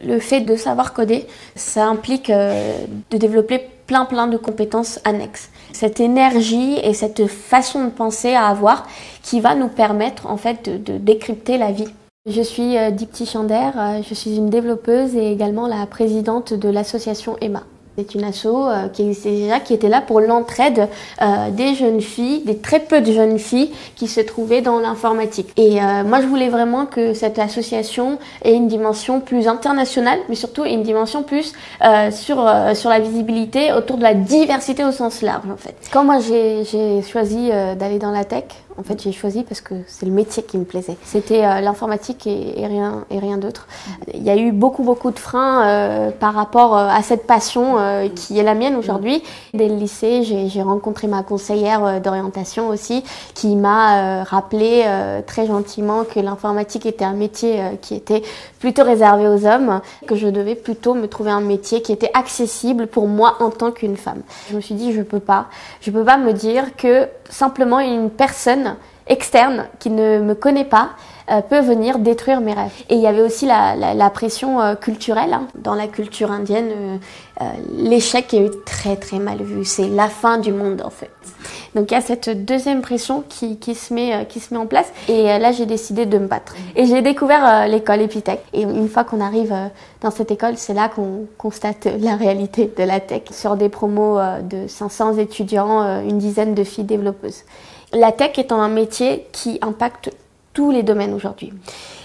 Le fait de savoir coder, ça implique de développer plein de compétences annexes. Cette énergie et cette façon de penser à avoir qui va nous permettre en fait de décrypter la vie. Je suis Dipti Chander, je suis une développeuse et également la présidente de l'association Emma. C'est une asso qui existait déjà, qui était là pour l'entraide des jeunes filles, des très peu de jeunes filles qui se trouvaient dans l'informatique. Et moi, je voulais vraiment que cette association ait une dimension plus internationale, mais surtout une dimension plus sur la visibilité autour de la diversité au sens large, en fait. Quand moi, j'ai choisi d'aller dans la tech, en fait, j'ai choisi parce que c'est le métier qui me plaisait. C'était l'informatique et rien d'autre. Il y a eu beaucoup de freins par rapport à cette passion qui est la mienne aujourd'hui. Dès le lycée, j'ai rencontré ma conseillère d'orientation aussi, qui m'a rappelé très gentiment que l'informatique était un métier qui était plutôt réservé aux hommes, que je devais plutôt me trouver un métier qui était accessible pour moi en tant qu'une femme. Je me suis dit, je peux pas me dire que simplement une personne externe qui ne me connaît pas peut venir détruire mes rêves. Et il y avait aussi la pression culturelle. Hein. Dans la culture indienne, l'échec est très mal vu. C'est la fin du monde en fait. Donc il y a cette deuxième pression qui se met en place. Et là, j'ai décidé de me battre. Et j'ai découvert l'école Epitech. Et une fois qu'on arrive dans cette école, c'est là qu'on constate la réalité de la tech. Sur des promos de 500 étudiants, une dizaine de filles développeuses. La tech étant un métier qui impacte tous les domaines aujourd'hui.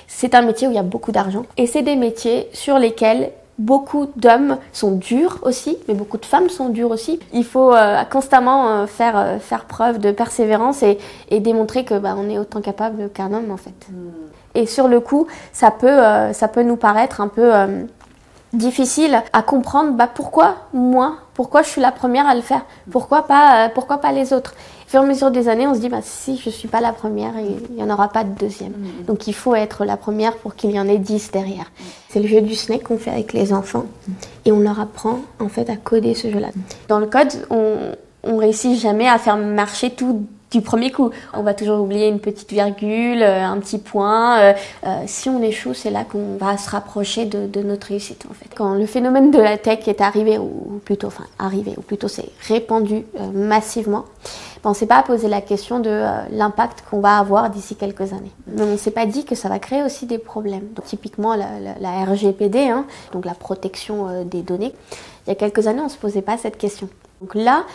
C'est un métier où il y a beaucoup d'argent. Et c'est des métiers sur lesquels beaucoup d'hommes sont durs aussi, mais beaucoup de femmes sont dures aussi. Il faut constamment faire preuve de persévérance et démontrer que on est autant capable qu'un homme en fait. Et sur le coup, ça peut nous paraître un peu difficile à comprendre pourquoi moi, pourquoi je suis la première à le faire, pourquoi pas les autres. Au fur et à mesure des années, on se dit si je suis pas la première, il y en aura pas de deuxième. Donc il faut être la première pour qu'il y en ait 10 derrière. C'est le jeu du snake qu'on fait avec les enfants et on leur apprend en fait à coder ce jeu-là. Dans le code, on réussit jamais à faire marcher tout du premier coup. On va toujours oublier une petite virgule, un petit point. Si on échoue, c'est là qu'on va se rapprocher de notre réussite en fait. Quand le phénomène de la tech est arrivé, ou plutôt c'est répandu massivement, on ne s'est pas posé la question de l'impact qu'on va avoir d'ici quelques années. Mais on ne s'est pas dit que ça va créer aussi des problèmes. Donc, typiquement la RGPD, donc la protection des données. Il y a quelques années, on ne se posait pas cette question. Donc là,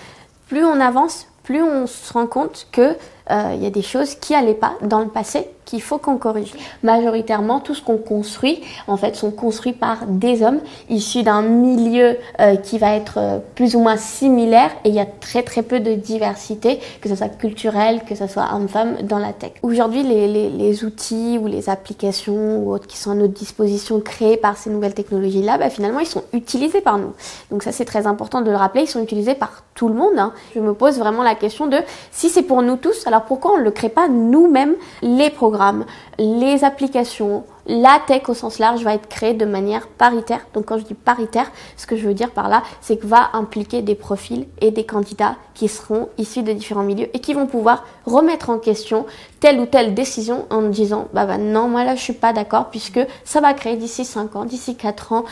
plus on avance, plus on se rend compte que y a des choses qui n'allaient pas dans le passé qu'il faut qu'on corrige. Majoritairement, tout ce qu'on construit, en fait, sont construits par des hommes issus d'un milieu qui va être plus ou moins similaire et il y a très peu de diversité, que ce soit culturelle, que ce soit homme-femme dans la tech. Aujourd'hui, les outils ou les applications ou autres qui sont à notre disposition créés par ces nouvelles technologies-là, finalement, ils sont utilisés par nous. Donc ça, c'est très important de le rappeler, ils sont utilisés par tout le monde. Je me pose vraiment la question de si c'est pour nous tous, alors pourquoi on ne le crée pas nous-mêmes? Les programmes, les applications, la tech au sens large va être créée de manière paritaire. Donc quand je dis paritaire, ce que je veux dire par là, c'est que va impliquer des profils et des candidats qui seront issus de différents milieux et qui vont pouvoir remettre en question telle ou telle décision en disant non, moi là je suis pas d'accord puisque ça va créer d'ici 5 ans, d'ici 4 ans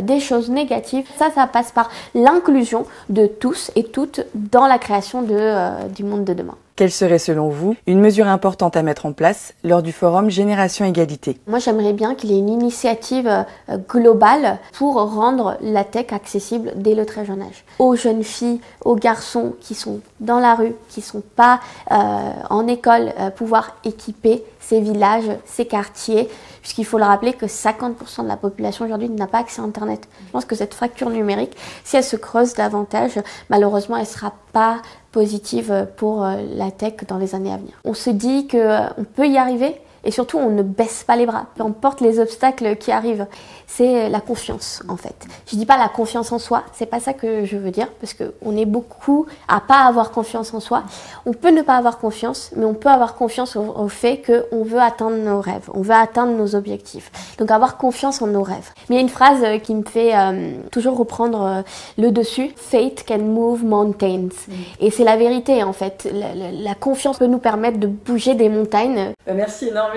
des choses négatives. Ça passe par l'inclusion de tous et toutes dans la création du monde de demain. Quelle serait selon vous une mesure importante à mettre en place lors du forum Génération Égalité? Moi j'aimerais bien qu'il y ait une initiative globale pour rendre la tech accessible dès le très jeune âge. Aux jeunes filles, aux garçons qui sont dans la rue, qui sont pas en école, pouvoir équiper ces villages, ces quartiers, puisqu'il faut le rappeler que 50% de la population aujourd'hui n'a pas accès à Internet. Je pense que cette fracture numérique, si elle se creuse davantage, malheureusement, elle ne sera pas positive pour la tech dans les années à venir. On se dit qu'on peut y arriver et surtout on ne baisse pas les bras, peu importe les obstacles qui arrivent. C'est la confiance en fait. Je dis pas la confiance en soi, c'est pas ça que je veux dire parce que on est beaucoup à pas avoir confiance en soi. On peut ne pas avoir confiance, mais on peut avoir confiance au fait qu'on veut atteindre nos rêves, on veut atteindre nos objectifs. Donc avoir confiance en nos rêves. Mais il y a une phrase qui me fait toujours reprendre le dessus. Faith can move mountains. Et c'est la vérité en fait. La confiance peut nous permettre de bouger des montagnes. Merci énormément.